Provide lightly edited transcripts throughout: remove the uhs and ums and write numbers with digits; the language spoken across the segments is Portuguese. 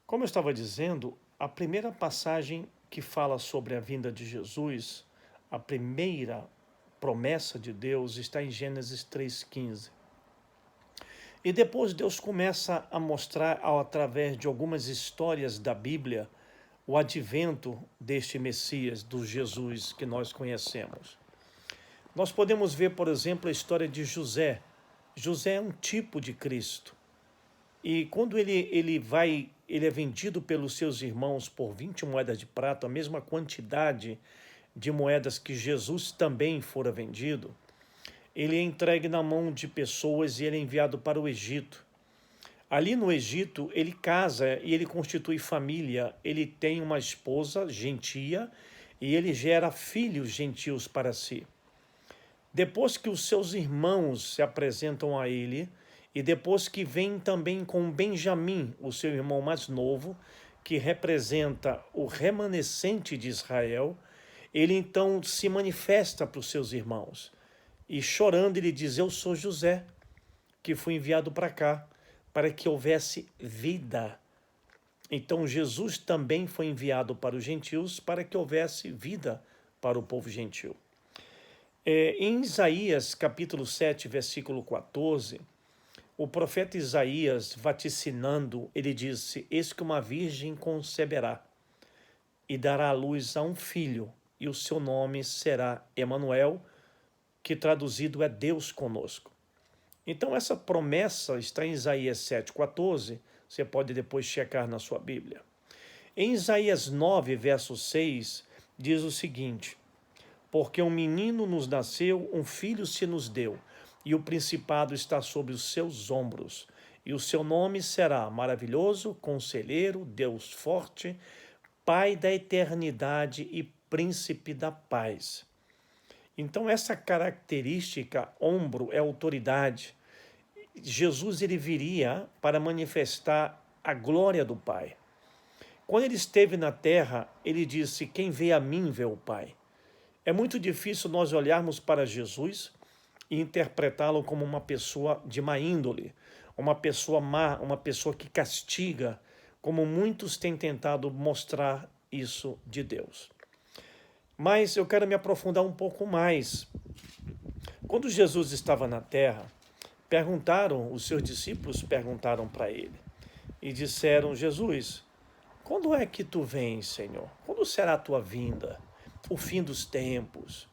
Como eu estava dizendo, a primeira passagem que fala sobre a vinda de Jesus, a primeira promessa de Deus está em Gênesis 3,15. E depois Deus começa a mostrar, através de algumas histórias da Bíblia, o advento deste Messias, do Jesus que nós conhecemos. Nós podemos ver, por exemplo, a história de José. José é um tipo de Cristo. E quando ele é vendido pelos seus irmãos por 20 moedas de prata, a mesma quantidade de moedas que Jesus também fora vendido, ele é entregue na mão de pessoas e ele é enviado para o Egito. Ali no Egito, ele casa e ele constitui família, ele tem uma esposa gentia e ele gera filhos gentios para si. Depois que os seus irmãos se apresentam a ele, e depois que vem também com Benjamim, o seu irmão mais novo, que representa o remanescente de Israel, ele então se manifesta para os seus irmãos. E chorando ele diz: eu sou José, que fui enviado para cá, para que houvesse vida. Então Jesus também foi enviado para os gentios, para que houvesse vida para o povo gentil. Em Isaías capítulo 7, versículo 14, o profeta Isaías, vaticinando, ele disse: eis que uma virgem conceberá e dará à luz a um filho, e o seu nome será Emanuel, que traduzido é Deus conosco. Então essa promessa está em Isaías 7,14, você pode depois checar na sua Bíblia. Em Isaías 9, verso 6, diz o seguinte: porque um menino nos nasceu, um filho se nos deu, e o principado está sobre os seus ombros, e o seu nome será Maravilhoso, Conselheiro, Deus Forte, Pai da Eternidade e Príncipe da Paz. Então essa característica, ombro, é autoridade. Jesus ele viria para manifestar a glória do Pai. Quando ele esteve na terra, ele disse: quem vê a mim vê o Pai. É muito difícil nós olharmos para Jesus e interpretá-lo como uma pessoa de má índole, uma pessoa má, uma pessoa que castiga, como muitos têm tentado mostrar isso de Deus. Mas eu quero me aprofundar um pouco mais. Quando Jesus estava na terra, os seus discípulos perguntaram para ele e disseram: Jesus, quando é que tu vens, Senhor? Quando será a tua vinda? O fim dos tempos.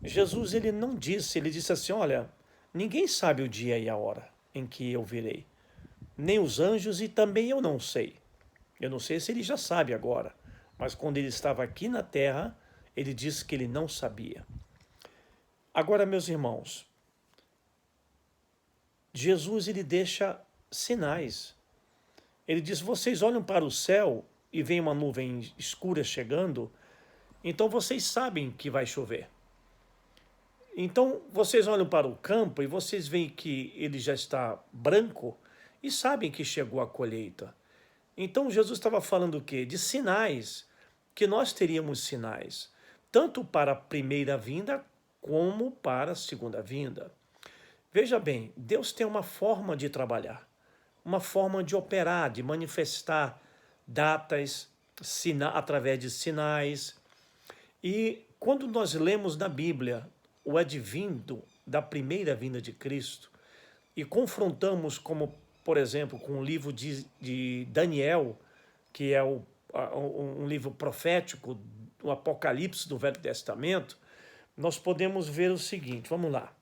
Jesus ele não disse, ele disse assim: olha, ninguém sabe o dia e a hora em que eu virei, nem os anjos, e também eu não sei. Eu não sei se ele já sabe agora, mas quando ele estava aqui na terra, ele disse que ele não sabia. Agora, meus irmãos, Jesus ele deixa sinais. Ele diz: vocês olham para o céu e veem uma nuvem escura chegando, então vocês sabem que vai chover. Então vocês olham para o campo e vocês veem que ele já está branco e sabem que chegou a colheita. Então Jesus estava falando o quê? De sinais, que nós teríamos sinais, tanto para a primeira vinda como para a segunda vinda. Veja bem, Deus tem uma forma de trabalhar, uma forma de operar, de manifestar datas através de sinais. E quando nós lemos na Bíblia o advindo da primeira vinda de Cristo e confrontamos, como por exemplo, com o livro de Daniel, que é um livro profético, o Apocalipse do Velho Testamento, nós podemos ver o seguinte, vamos lá.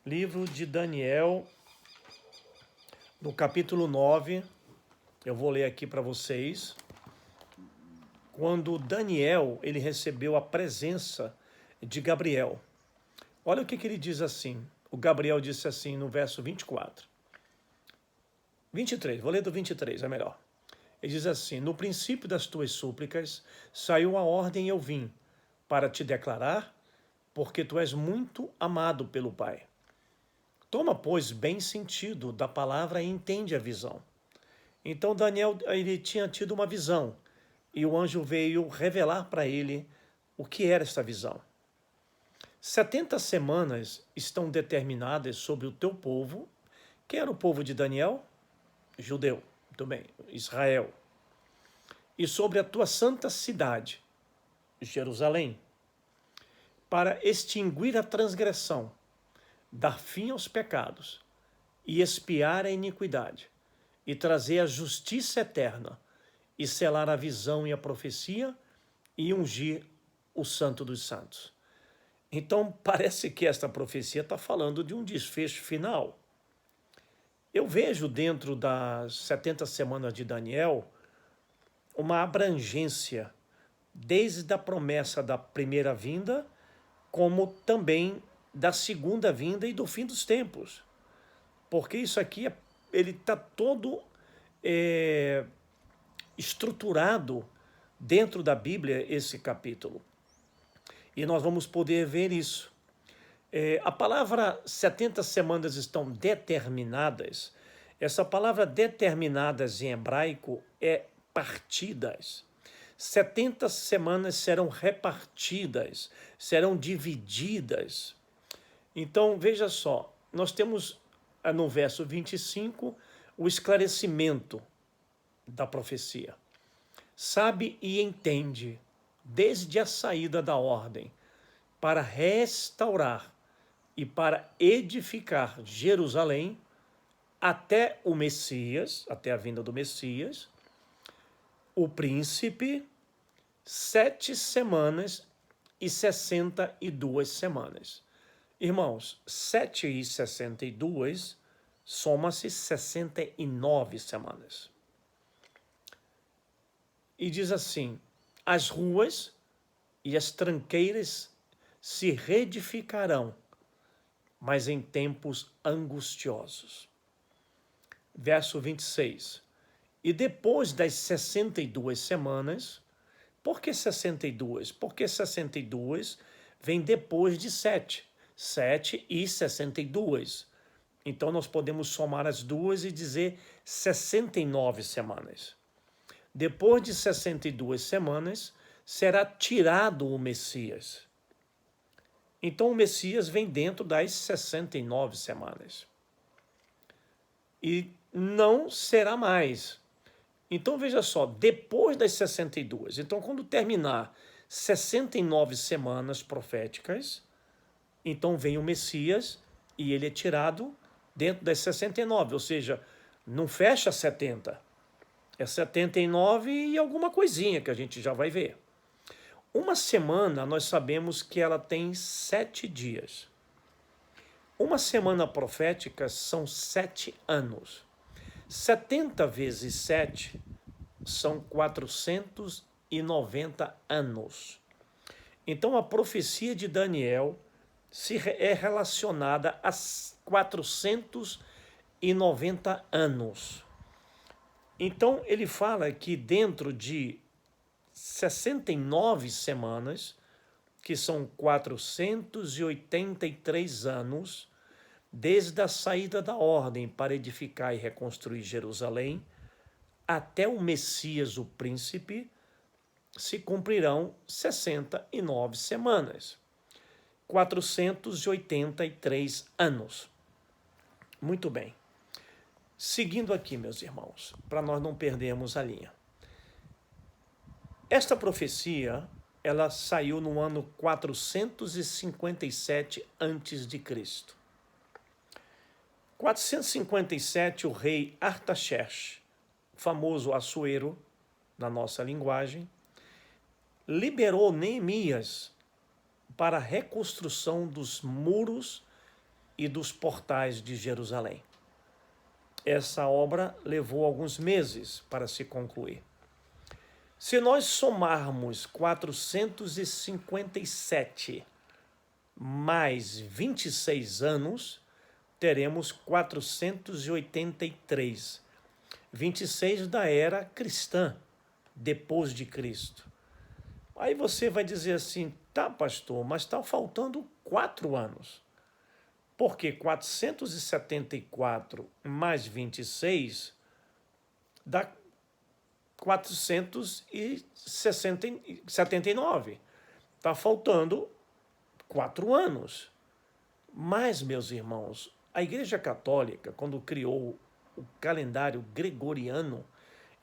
Livro de Daniel, no capítulo 9, eu vou ler aqui para vocês. Quando Daniel ele recebeu a presença de Gabriel. Olha o que ele diz assim. O Gabriel disse assim no verso 24. 23, vou ler do 23, é melhor. Ele diz assim: no princípio das tuas súplicas saiu a ordem e eu vim para te declarar, porque tu és muito amado pelo Pai. Toma, pois, bem sentido da palavra e entende a visão. Então Daniel ele tinha tido uma visão e o anjo veio revelar para ele o que era esta visão. 70 semanas estão determinadas sobre o teu povo. Quem era o povo de Daniel? Judeu, muito bem, Israel. e sobre a tua santa cidade, Jerusalém, para extinguir a transgressão, dar fim aos pecados e expiar a iniquidade, e trazer a justiça eterna, e selar a visão e a profecia, e ungir o Santo dos Santos. Então, parece que esta profecia está falando de um desfecho final. Eu vejo dentro das 70 semanas de Daniel uma abrangência, desde a promessa da primeira vinda, como também da segunda vinda e do fim dos tempos. Porque isso aqui, ele está todo estruturado dentro da Bíblia, esse capítulo. E nós vamos poder ver isso. A palavra 70 semanas estão determinadas. Essa palavra determinadas em hebraico é partidas. 70 semanas serão repartidas, serão divididas. Então, veja só, nós temos no verso 25 o esclarecimento da profecia. Sabe e entende, desde a saída da ordem, para restaurar e para edificar Jerusalém até o Messias, até a vinda do Messias, o príncipe, 7 semanas e 62 semanas. Irmãos, 7 e 62 soma-se 69 semanas. E diz assim: as ruas e as tranqueiras se reedificarão, mas em tempos angustiosos. Verso 26. E depois das 62 semanas, por que 62? Porque 62 vem depois de 7. 7 e 62. Então nós podemos somar as duas e dizer 69 semanas. Depois de 62 semanas, será tirado o Messias. Então o Messias vem dentro das 69 semanas. E não será mais. Então veja só, depois das 62, então quando terminar 69 semanas proféticas, então vem o Messias e ele é tirado dentro das 69, ou seja, não fecha 70, é 79 e alguma coisinha que a gente já vai ver. Uma semana, nós sabemos que ela tem 7 dias. Uma semana profética são 7 anos. 70 vezes 7 são 490 anos. Então, a profecia de Daniel é relacionada a 490 anos. Então, ele fala que dentro de 69 semanas, que são 483 anos, desde a saída da ordem para edificar e reconstruir Jerusalém, até o Messias, o príncipe, se cumprirão 69 semanas. 483 anos. Muito bem. Seguindo aqui, meus irmãos, para nós não perdermos a linha. Esta profecia, ela saiu no ano 457 a.C. 457, o rei Artaxerxes, famoso Assuero, na nossa linguagem, liberou Neemias para a reconstrução dos muros e dos portais de Jerusalém. Essa obra levou alguns meses para se concluir. Se nós somarmos 457 mais 26 anos, teremos 483. 26 da era cristã, depois de Cristo. Aí você vai dizer assim, tá, pastor, mas está faltando 4 anos. Porque 474 mais 26 dá 479. Está faltando 4 anos. Mas, meus irmãos, a Igreja Católica, quando criou o calendário gregoriano,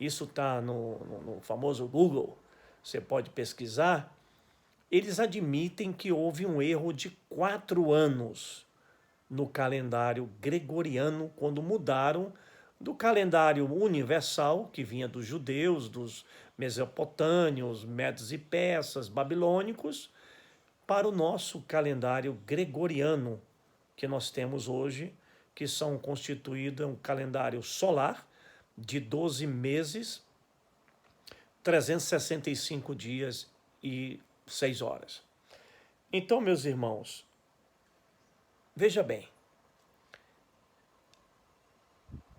isso está no famoso Google, você pode pesquisar, eles admitem que houve um erro de 4 anos no calendário gregoriano, quando mudaram do calendário universal, que vinha dos judeus, dos mesopotâmios, medos e persas, babilônicos, para o nosso calendário gregoriano, que nós temos hoje, que são constituídos um calendário solar de 12 meses, 365 dias e 6 horas. Então, meus irmãos, veja bem,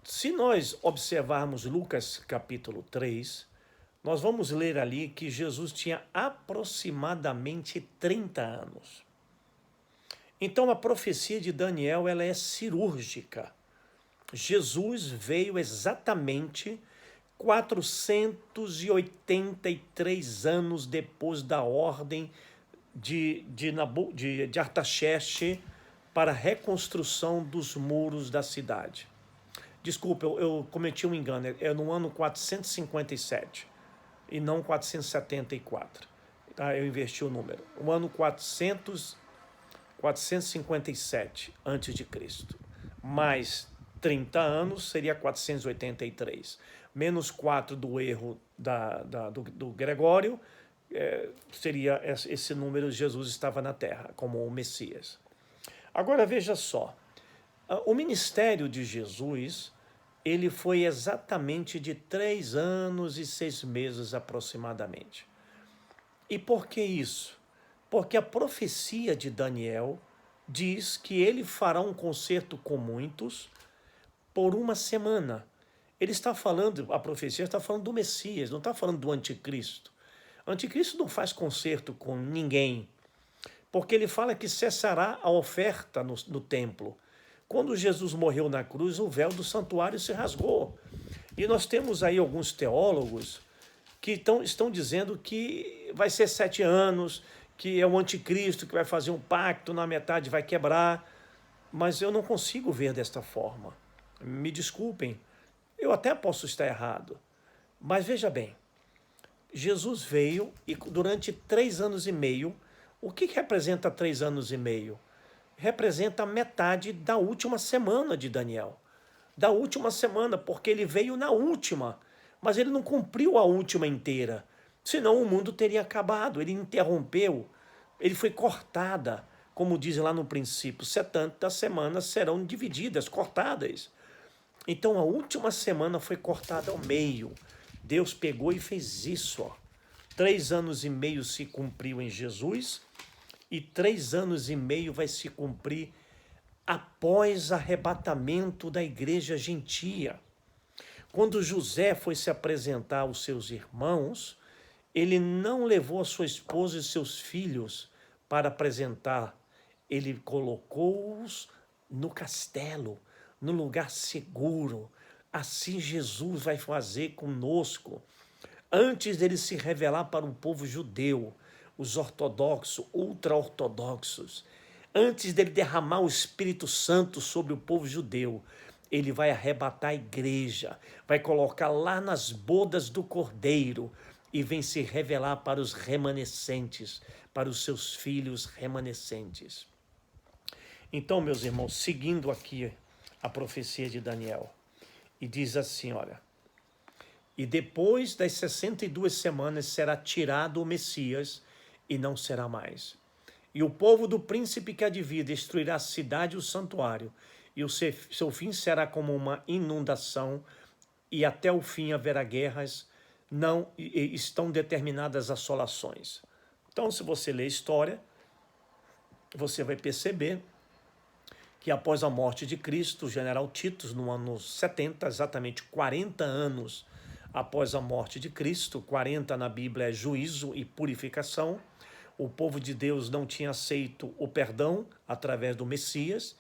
se nós observarmos Lucas capítulo 3, nós vamos ler ali que Jesus tinha aproximadamente 30 anos. Então a profecia de Daniel, ela é cirúrgica. Jesus veio exatamente 483 anos depois da ordem de Artaxerxes para a reconstrução dos muros da cidade. Desculpa, eu cometi um engano, é no ano 457 e não 474. Tá? Eu inverti o número. O ano 457 a.C. Mais 30 anos seria 483. Menos 4 do erro do Gregório, seria esse número. Jesus estava na terra como o Messias. Agora veja só, o ministério de Jesus, ele foi exatamente de 3 anos e 6 meses aproximadamente. E por que isso? Porque a profecia de Daniel diz que ele fará um concerto com muitos por 1 semana. Ele está falando, a profecia está falando do Messias, não está falando do anticristo. O anticristo não faz concerto com ninguém, porque ele fala que cessará a oferta no templo. Quando Jesus morreu na cruz, o véu do santuário se rasgou. E nós temos aí alguns teólogos que estão dizendo que vai ser 7 anos, que é o anticristo que vai fazer um pacto, na metade vai quebrar. Mas eu não consigo ver desta forma. Me desculpem, eu até posso estar errado. Mas veja bem, Jesus veio e durante 3 anos e meio, o que representa 3 anos e meio? Representa metade da última semana de Daniel. Da última semana, porque ele veio na última, mas ele não cumpriu a última inteira. Senão o mundo teria acabado. Ele interrompeu, ele foi cortada, como diz lá no princípio, 70 semanas serão divididas, cortadas. Então a última semana foi cortada ao meio. Deus pegou e fez isso. 3 anos e meio se cumpriu em Jesus, e 3 anos e meio vai se cumprir após arrebatamento da igreja gentia. Quando José foi se apresentar aos seus irmãos, ele não levou a sua esposa e seus filhos para apresentar. Ele colocou-os no castelo, no lugar seguro. Assim Jesus vai fazer conosco. Antes dele se revelar para o povo judeu, os ortodoxos, ultra-ortodoxos, antes dele derramar o Espírito Santo sobre o povo judeu, ele vai arrebatar a igreja, vai colocar lá nas bodas do Cordeiro e vem se revelar para os remanescentes, para os seus filhos remanescentes. Então, meus irmãos, seguindo aqui a profecia de Daniel, e diz assim, olha: e depois das 62 semanas será tirado o Messias e não será mais. E o povo do príncipe que há de vir destruirá a cidade e o santuário, e o seu fim será como uma inundação, e até o fim haverá guerras, não estão determinadas assolações. Então, se você ler a história, você vai perceber que após a morte de Cristo, o general Tito, no ano 70, exatamente 40 anos após a morte de Cristo, 40 na Bíblia é juízo e purificação, o povo de Deus não tinha aceito o perdão através do Messias,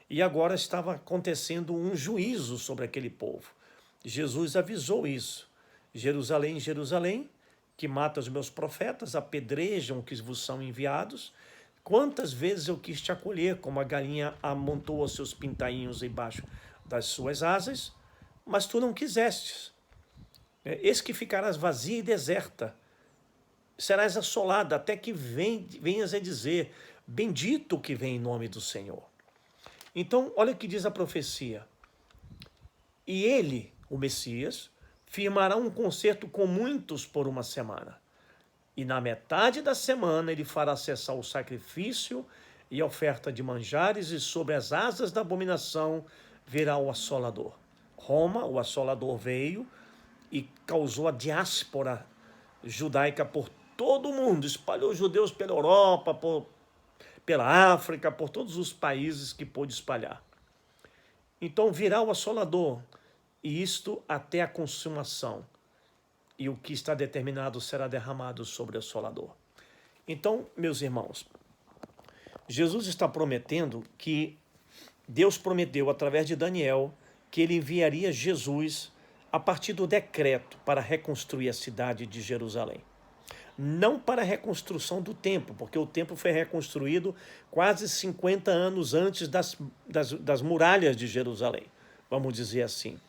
e agora estava acontecendo um juízo sobre aquele povo. Jesus avisou isso. Jerusalém, Jerusalém, que mata os meus profetas, apedrejam que vos são enviados. Quantas vezes eu quis te acolher, como a galinha amontoa os seus pintainhos embaixo das suas asas, mas tu não quisestes. Eis que ficarás vazia e deserta, serás assolada, até que venhas a dizer, bendito que vem em nome do Senhor. Então, olha o que diz a profecia. E ele, o Messias, firmará um concerto com muitos por uma semana. E na metade da semana ele fará cessar o sacrifício e a oferta de manjares, e sobre as asas da abominação virá o assolador. Roma, o assolador, veio e causou a diáspora judaica por todo o mundo, espalhou os judeus pela Europa, pela África, por todos os países que pôde espalhar. Então virá o assolador, e isto até a consumação. E o que está determinado será derramado sobre o assolador. Então, meus irmãos, Jesus está prometendo que Deus prometeu através de Daniel que ele enviaria Jesus a partir do decreto para reconstruir a cidade de Jerusalém. Não para a reconstrução do templo, porque o templo foi reconstruído quase 50 anos antes das muralhas de Jerusalém, vamos dizer assim.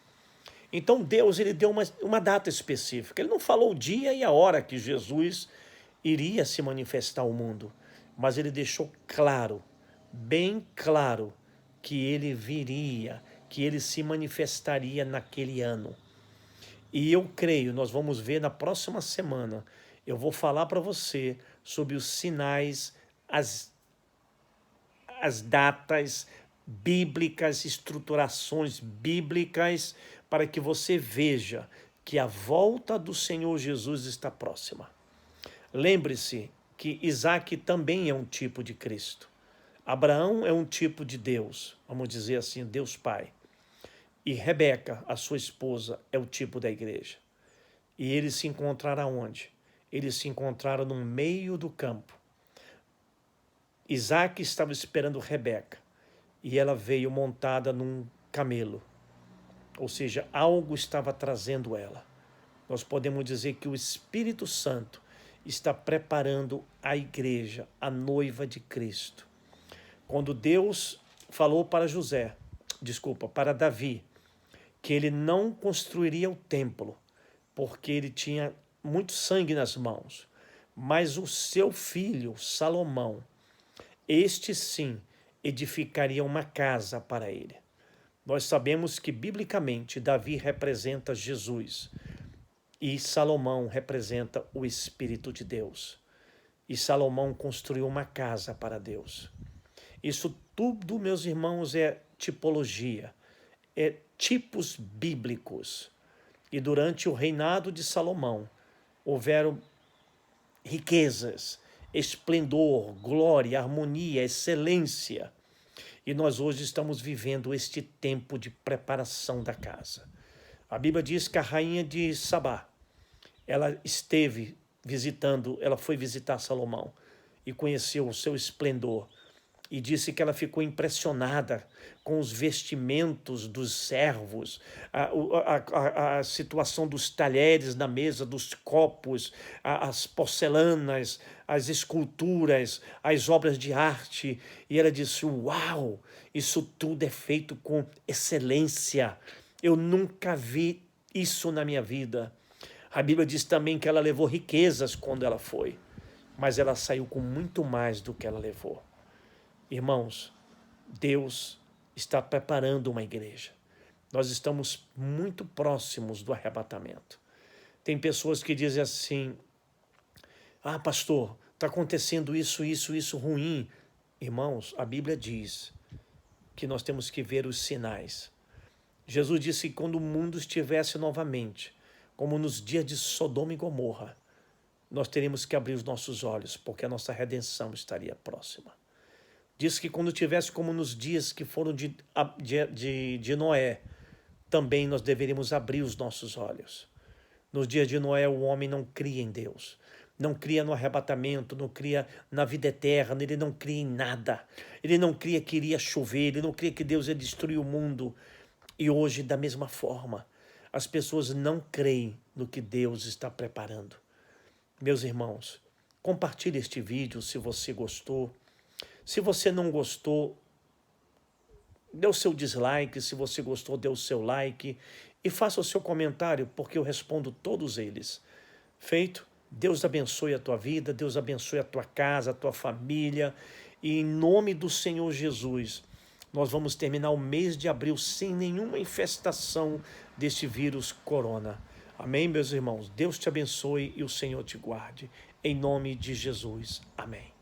Então Deus ele deu uma data específica. Ele não falou o dia e a hora que Jesus iria se manifestar ao mundo, mas ele deixou claro, bem claro, que ele viria, que ele se manifestaria naquele ano. E eu creio, nós vamos ver na próxima semana, eu vou falar para você sobre os sinais, as datas bíblicas, estruturações bíblicas, para que você veja que a volta do Senhor Jesus está próxima. Lembre-se que Isaac também é um tipo de Cristo. Abraão é um tipo de Deus, vamos dizer assim, Deus Pai. E Rebeca, a sua esposa, é o tipo da igreja. E eles se encontraram onde? Eles se encontraram no meio do campo. Isaac estava esperando Rebeca e ela veio montada num camelo. Ou seja, algo estava trazendo ela. Nós podemos dizer que o Espírito Santo está preparando a igreja, a noiva de Cristo. Quando Deus falou para Davi, que ele não construiria o templo, porque ele tinha muito sangue nas mãos, mas o seu filho, Salomão, este sim, edificaria uma casa para ele. Nós sabemos que, biblicamente, Davi representa Jesus e Salomão representa o Espírito de Deus. E Salomão construiu uma casa para Deus. Isso tudo, meus irmãos, é tipologia, é tipos bíblicos. E durante o reinado de Salomão, houveram riquezas, esplendor, glória, harmonia, excelência. E nós hoje estamos vivendo este tempo de preparação da casa. A Bíblia diz que a rainha de Sabá, ela foi visitar Salomão e conheceu o seu esplendor. E disse que ela ficou impressionada com os vestimentos dos servos, a situação dos talheres na mesa, dos copos, as porcelanas, as esculturas, as obras de arte. E ela disse, uau, isso tudo é feito com excelência. Eu nunca vi isso na minha vida. A Bíblia diz também que ela levou riquezas quando ela foi, mas ela saiu com muito mais do que ela levou. Irmãos, Deus está preparando uma igreja. Nós estamos muito próximos do arrebatamento. Tem pessoas que dizem assim, pastor, está acontecendo isso ruim. Irmãos, a Bíblia diz que nós temos que ver os sinais. Jesus disse que quando o mundo estivesse novamente, como nos dias de Sodoma e Gomorra, nós teríamos que abrir os nossos olhos, porque a nossa redenção estaria próxima. Diz que quando tivesse como nos dias que foram de Noé, também nós deveríamos abrir os nossos olhos. Nos dias de Noé, o homem não cria em Deus, não cria no arrebatamento, não cria na vida eterna, ele não cria em nada. Ele não cria que iria chover, ele não cria que Deus ia destruir o mundo. E hoje, da mesma forma, as pessoas não creem no que Deus está preparando. Meus irmãos, compartilhe este vídeo se você gostou. Se você não gostou, dê o seu dislike. Se você gostou, dê o seu like. e faça o seu comentário, porque eu respondo todos eles. Feito? Deus abençoe a tua vida, Deus abençoe a tua casa, a tua família, e em nome do Senhor Jesus, nós vamos terminar o mês de abril sem nenhuma infestação deste vírus corona. Amém, meus irmãos? Deus te abençoe e o Senhor te guarde. Em nome de Jesus. Amém.